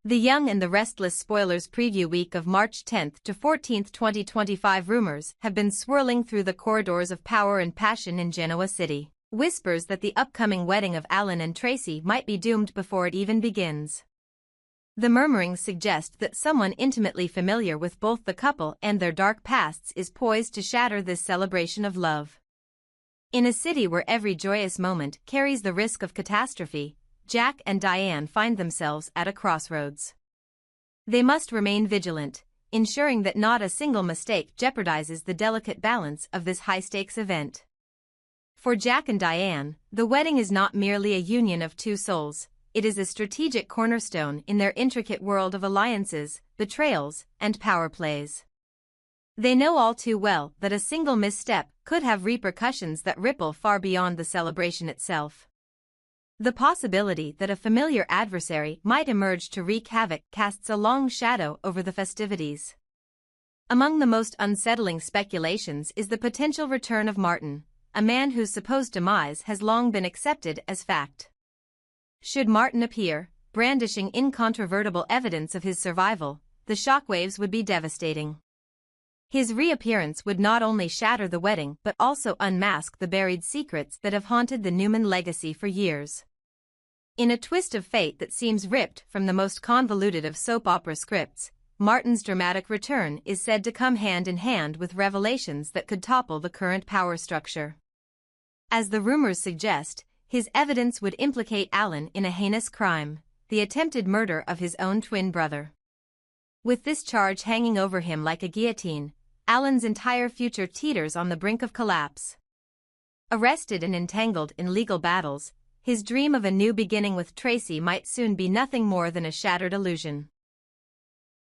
The Young and the Restless spoilers preview week of March 10 to 14, 2025 rumors have been swirling through the corridors of power and passion in Genoa City. Whispers that the upcoming wedding of Alan and Tracy might be doomed before it even begins. The murmurings suggest that someone intimately familiar with both the couple and their dark pasts is poised to shatter this celebration of love. In a city where every joyous moment carries the risk of catastrophe, Jack and Diane find themselves at a crossroads. They must remain vigilant, ensuring that not a single mistake jeopardizes the delicate balance of this high-stakes event. For Jack and Diane, the wedding is not merely a union of two souls, it is a strategic cornerstone in their intricate world of alliances, betrayals, and power plays. They know all too well that a single misstep could have repercussions that ripple far beyond the celebration itself. The possibility that a familiar adversary might emerge to wreak havoc casts a long shadow over the festivities. Among the most unsettling speculations is the potential return of Martin, a man whose supposed demise has long been accepted as fact. Should Martin appear, brandishing incontrovertible evidence of his survival, the shockwaves would be devastating. His reappearance would not only shatter the wedding but also unmask the buried secrets that have haunted the Newman legacy for years. In a twist of fate that seems ripped from the most convoluted of soap opera scripts, Martin's dramatic return is said to come hand in hand with revelations that could topple the current power structure. As the rumors suggest, his evidence would implicate Alan in a heinous crime, the attempted murder of his own twin brother. With this charge hanging over him like a guillotine, Alan's entire future teeters on the brink of collapse. Arrested and entangled in legal battles, his dream of a new beginning with Tracy might soon be nothing more than a shattered illusion.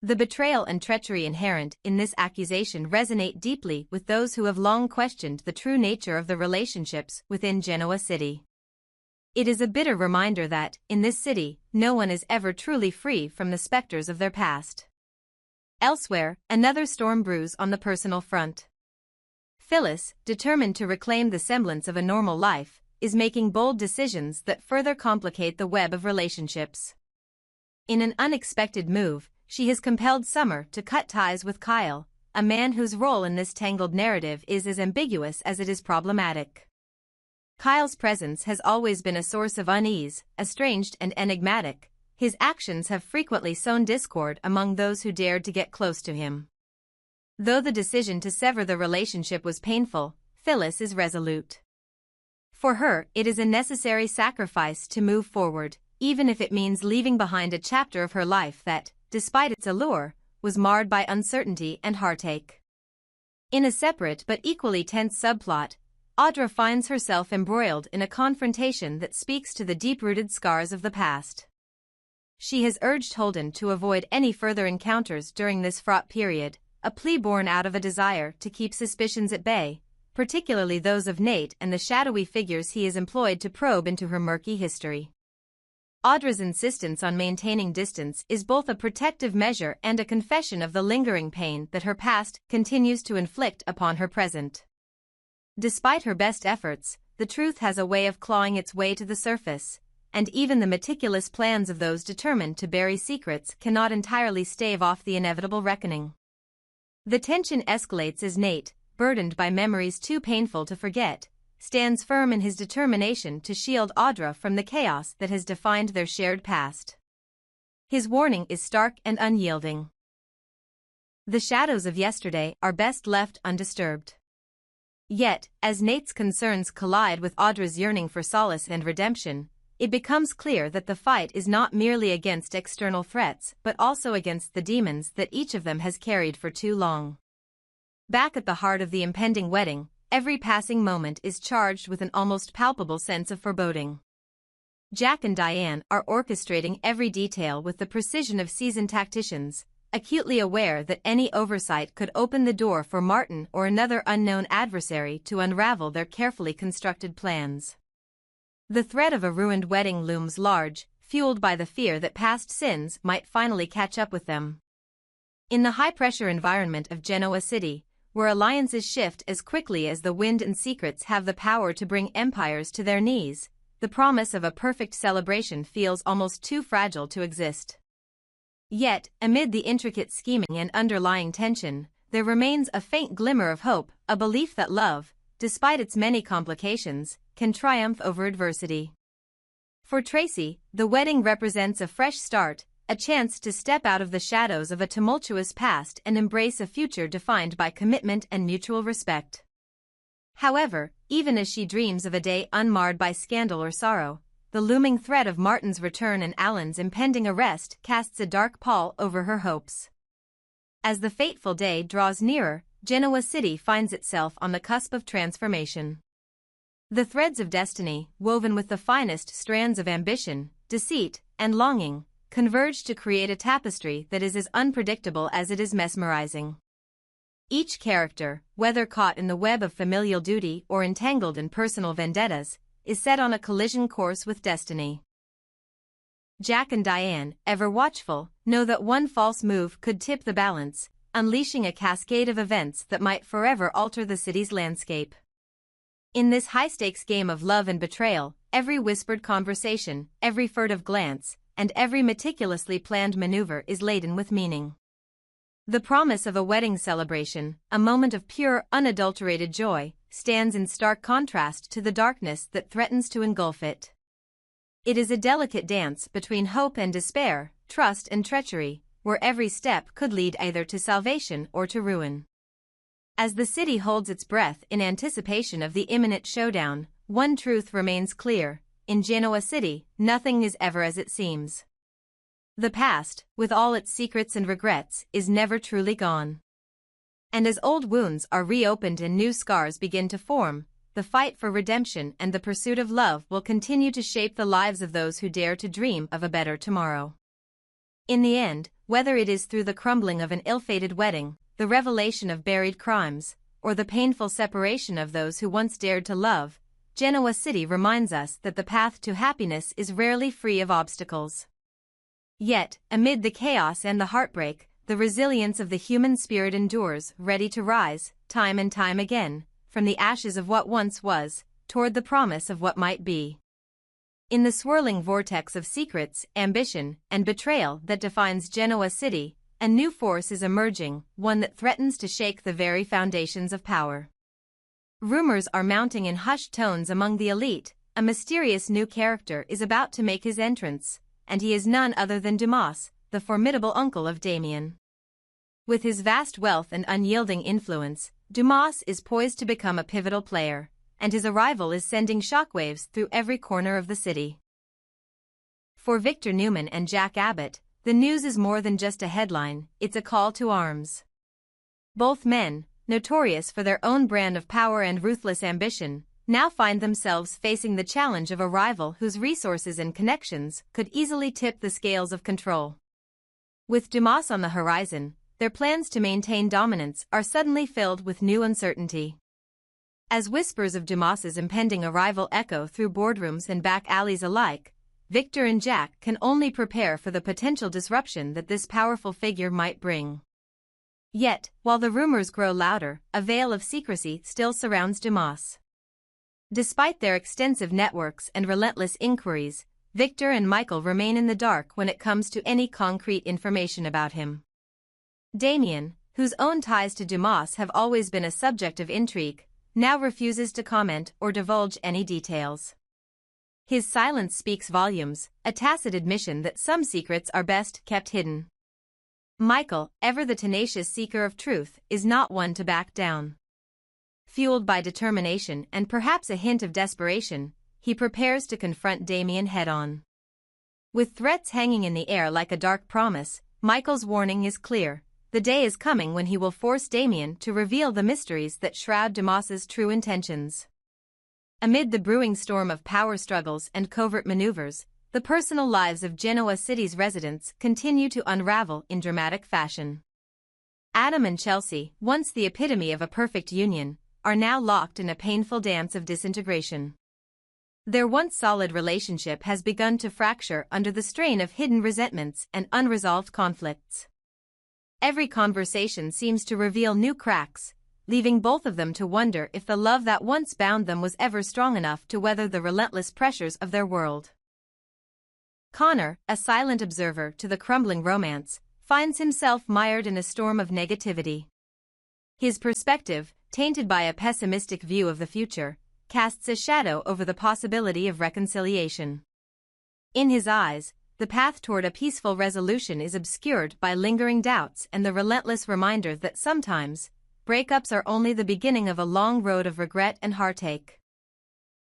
The betrayal and treachery inherent in this accusation resonate deeply with those who have long questioned the true nature of the relationships within Genoa City. It is a bitter reminder that, in this city, no one is ever truly free from the specters of their past. Elsewhere, another storm brews on the personal front. Phyllis, determined to reclaim the semblance of a normal life, is making bold decisions that further complicate the web of relationships. In an unexpected move, she has compelled Summer to cut ties with Kyle, a man whose role in this tangled narrative is as ambiguous as it is problematic. Kyle's presence has always been a source of unease, estranged and enigmatic. His actions have frequently sown discord among those who dared to get close to him. Though the decision to sever the relationship was painful, Phyllis is resolute. For her, it is a necessary sacrifice to move forward, even if it means leaving behind a chapter of her life that, despite its allure, was marred by uncertainty and heartache. In a separate but equally tense subplot, Audra finds herself embroiled in a confrontation that speaks to the deep-rooted scars of the past. She has urged Holden to avoid any further encounters during this fraught period, a plea born out of a desire to keep suspicions at bay, particularly those of Nate and the shadowy figures he has employed to probe into her murky history. Audra's insistence on maintaining distance is both a protective measure and a confession of the lingering pain that her past continues to inflict upon her present. Despite her best efforts, the truth has a way of clawing its way to the surface, and even the meticulous plans of those determined to bury secrets cannot entirely stave off the inevitable reckoning. The tension escalates as Nate, burdened by memories too painful to forget, stands firm in his determination to shield Audra from the chaos that has defined their shared past. His warning is stark and unyielding. The shadows of yesterday are best left undisturbed. Yet, as Nate's concerns collide with Audra's yearning for solace and redemption, it becomes clear that the fight is not merely against external threats but also against the demons that each of them has carried for too long. Back at the heart of the impending wedding, every passing moment is charged with an almost palpable sense of foreboding. Jack and Diane are orchestrating every detail with the precision of seasoned tacticians, acutely aware that any oversight could open the door for Martin or another unknown adversary to unravel their carefully constructed plans. The threat of a ruined wedding looms large, fueled by the fear that past sins might finally catch up with them. In the high-pressure environment of Genoa City, where alliances shift as quickly as the wind and secrets have the power to bring empires to their knees, the promise of a perfect celebration feels almost too fragile to exist. Yet, amid the intricate scheming and underlying tension, there remains a faint glimmer of hope, a belief that love, despite its many complications, can triumph over adversity. For Tracy, the wedding represents a fresh start, a chance to step out of the shadows of a tumultuous past and embrace a future defined by commitment and mutual respect. However, even as she dreams of a day unmarred by scandal or sorrow, the looming threat of Martin's return and Alan's impending arrest casts a dark pall over her hopes. As the fateful day draws nearer, Genoa City finds itself on the cusp of transformation. The threads of destiny, woven with the finest strands of ambition, deceit, and longing, converge to create a tapestry that is as unpredictable as it is mesmerizing. Each character, whether caught in the web of familial duty or entangled in personal vendettas, is set on a collision course with destiny. Jack and Diane, ever watchful, know that one false move could tip the balance, unleashing a cascade of events that might forever alter the city's landscape. In this high-stakes game of love and betrayal, every whispered conversation, every furtive glance, and every meticulously planned maneuver is laden with meaning. The promise of a wedding celebration, a moment of pure, unadulterated joy, stands in stark contrast to the darkness that threatens to engulf it. It is a delicate dance between hope and despair, trust and treachery, where every step could lead either to salvation or to ruin. As the city holds its breath in anticipation of the imminent showdown, one truth remains clear: in Genoa City, nothing is ever as it seems. The past, with all its secrets and regrets, is never truly gone. And as old wounds are reopened and new scars begin to form, the fight for redemption and the pursuit of love will continue to shape the lives of those who dare to dream of a better tomorrow. In the end, whether it is through the crumbling of an ill-fated wedding, the revelation of buried crimes, or the painful separation of those who once dared to love, Genoa City reminds us that the path to happiness is rarely free of obstacles. Yet, amid the chaos and the heartbreak, the resilience of the human spirit endures, ready to rise, time and time again, from the ashes of what once was, toward the promise of what might be. In the swirling vortex of secrets, ambition, and betrayal that defines Genoa City, a new force is emerging, one that threatens to shake the very foundations of power. Rumors are mounting in hushed tones among the elite. A mysterious new character is about to make his entrance, and he is none other than Dumas, the formidable uncle of Damien. With his vast wealth and unyielding influence, Dumas is poised to become a pivotal player, and his arrival is sending shockwaves through every corner of the city. For Victor Newman and Jack Abbott, the news is more than just a headline, it's a call to arms. Both men, notorious for their own brand of power and ruthless ambition, now find themselves facing the challenge of a rival whose resources and connections could easily tip the scales of control. With Dumas on the horizon, their plans to maintain dominance are suddenly filled with new uncertainty. As whispers of Dumas's impending arrival echo through boardrooms and back alleys alike, Victor and Jack can only prepare for the potential disruption that this powerful figure might bring. Yet, while the rumors grow louder, a veil of secrecy still surrounds Dumas. Despite their extensive networks and relentless inquiries, Victor and Michael remain in the dark when it comes to any concrete information about him. Damien, whose own ties to Dumas have always been a subject of intrigue, now refuses to comment or divulge any details. His silence speaks volumes, a tacit admission that some secrets are best kept hidden. Michael, ever the tenacious seeker of truth, is not one to back down. Fueled by determination and perhaps a hint of desperation, he prepares to confront Damien head-on. With threats hanging in the air like a dark promise, Michael's warning is clear: the day is coming when he will force Damien to reveal the mysteries that shroud Dumas's true intentions. Amid the brewing storm of power struggles and covert maneuvers, the personal lives of Genoa City's residents continue to unravel in dramatic fashion. Adam and Chelsea, once the epitome of a perfect union, are now locked in a painful dance of disintegration. Their once solid relationship has begun to fracture under the strain of hidden resentments and unresolved conflicts. Every conversation seems to reveal new cracks, leaving both of them to wonder if the love that once bound them was ever strong enough to weather the relentless pressures of their world. Connor, a silent observer to the crumbling romance, finds himself mired in a storm of negativity. His perspective, tainted by a pessimistic view of the future, casts a shadow over the possibility of reconciliation. In his eyes, the path toward a peaceful resolution is obscured by lingering doubts and the relentless reminder that sometimes, breakups are only the beginning of a long road of regret and heartache.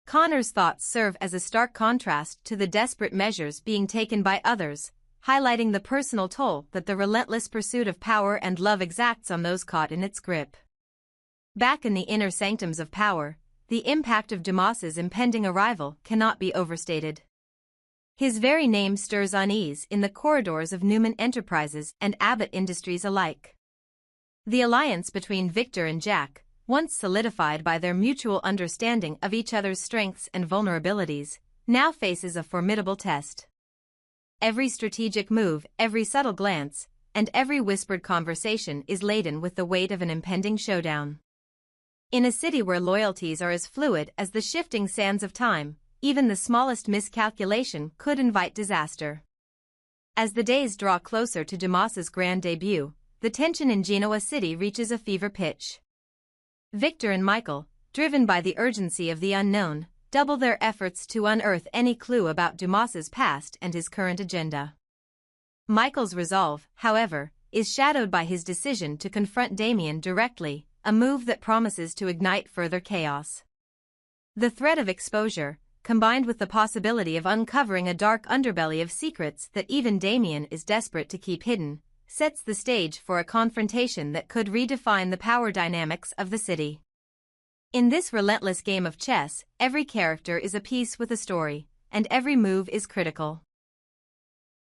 Connor's thoughts serve as a stark contrast to the desperate measures being taken by others, highlighting the personal toll that the relentless pursuit of power and love exacts on those caught in its grip. Back in the inner sanctums of power, the impact of Dumas's impending arrival cannot be overstated. His very name stirs unease in the corridors of Newman Enterprises and Abbott Industries alike. The alliance between Victor and Jack, once solidified by their mutual understanding of each other's strengths and vulnerabilities, now faces a formidable test. Every strategic move, every subtle glance, and every whispered conversation is laden with the weight of an impending showdown. In a city where loyalties are as fluid as the shifting sands of time, even the smallest miscalculation could invite disaster. As the days draw closer to Dumas's grand debut, the tension in Genoa City reaches a fever pitch. Victor and Michael, driven by the urgency of the unknown, double their efforts to unearth any clue about Dumas's past and his current agenda. Michael's resolve, however, is shadowed by his decision to confront Damien directly, a move that promises to ignite further chaos. The threat of exposure, combined with the possibility of uncovering a dark underbelly of secrets that even Damien is desperate to keep hidden, sets the stage for a confrontation that could redefine the power dynamics of the city. In this relentless game of chess, every character is a piece with a story, and every move is critical.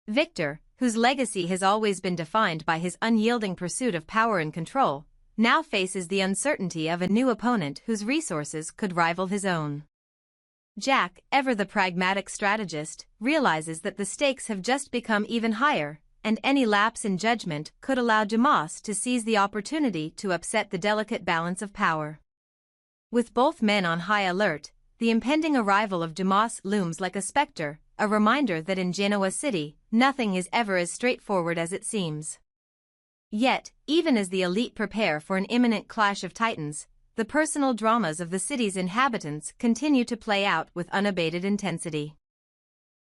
Victor, whose legacy has always been defined by his unyielding pursuit of power and control, now faces the uncertainty of a new opponent whose resources could rival his own. Jack, ever the pragmatic strategist, realizes that the stakes have just become even higher, and any lapse in judgment could allow Dumas to seize the opportunity to upset the delicate balance of power. With both men on high alert, the impending arrival of Dumas looms like a specter, a reminder that in Genoa City, nothing is ever as straightforward as it seems. Yet, even as the elite prepare for an imminent clash of titans, the personal dramas of the city's inhabitants continue to play out with unabated intensity.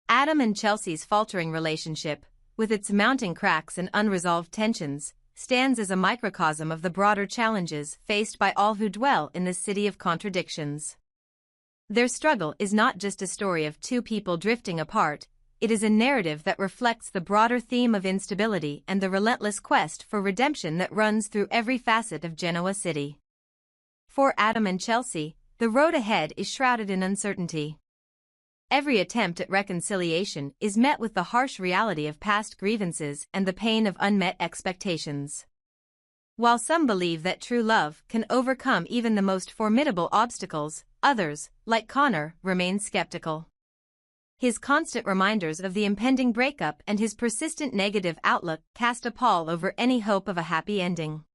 Adam and Chelsea's faltering relationship, with its mounting cracks and unresolved tensions, stands as a microcosm of the broader challenges faced by all who dwell in this city of contradictions. Their struggle is not just a story of two people drifting apart, it is a narrative that reflects the broader theme of instability and the relentless quest for redemption that runs through every facet of Genoa City. For Adam and Chelsea, the road ahead is shrouded in uncertainty. Every attempt at reconciliation is met with the harsh reality of past grievances and the pain of unmet expectations. While some believe that true love can overcome even the most formidable obstacles, others, like Connor, remain skeptical. His constant reminders of the impending breakup and his persistent negative outlook cast a pall over any hope of a happy ending.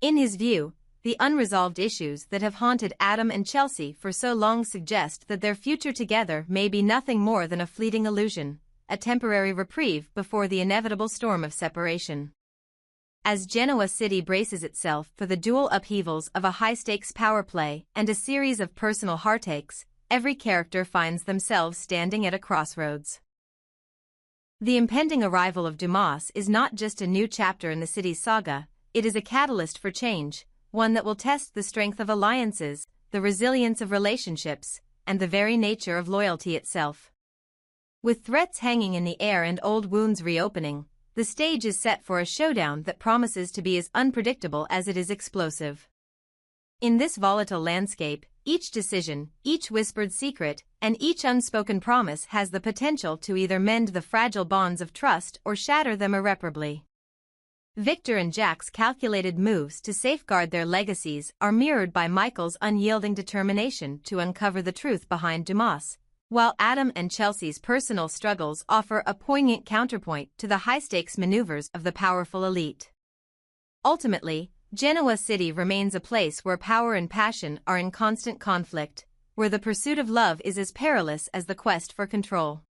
In his view, the unresolved issues that have haunted Adam and Chelsea for so long suggest that their future together may be nothing more than a fleeting illusion, a temporary reprieve before the inevitable storm of separation. As Genoa City braces itself for the dual upheavals of a high-stakes power play and a series of personal heartaches, every character finds themselves standing at a crossroads. The impending arrival of Dumas is not just a new chapter in the city's saga, it is a catalyst for change, one that will test the strength of alliances, the resilience of relationships, and the very nature of loyalty itself. With threats hanging in the air and old wounds reopening, the stage is set for a showdown that promises to be as unpredictable as it is explosive. In this volatile landscape, each decision, each whispered secret, and each unspoken promise has the potential to either mend the fragile bonds of trust or shatter them irreparably. Victor and Jack's calculated moves to safeguard their legacies are mirrored by Michael's unyielding determination to uncover the truth behind Dumas, while Adam and Chelsea's personal struggles offer a poignant counterpoint to the high-stakes maneuvers of the powerful elite. Ultimately, Genoa City remains a place where power and passion are in constant conflict, where the pursuit of love is as perilous as the quest for control.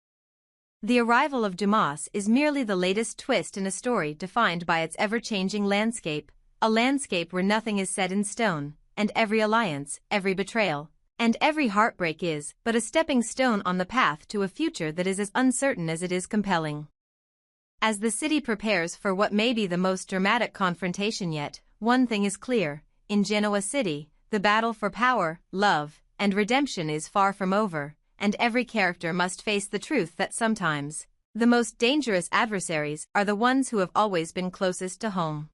The arrival of Dumas is merely the latest twist in a story defined by its ever-changing landscape, a landscape where nothing is set in stone, and every alliance, every betrayal, and every heartbreak is but a stepping stone on the path to a future that is as uncertain as it is compelling. As the city prepares for what may be the most dramatic confrontation yet, one thing is clear: in Genoa City, the battle for power, love, and redemption is far from over, and every character must face the truth that sometimes the most dangerous adversaries are the ones who have always been closest to home.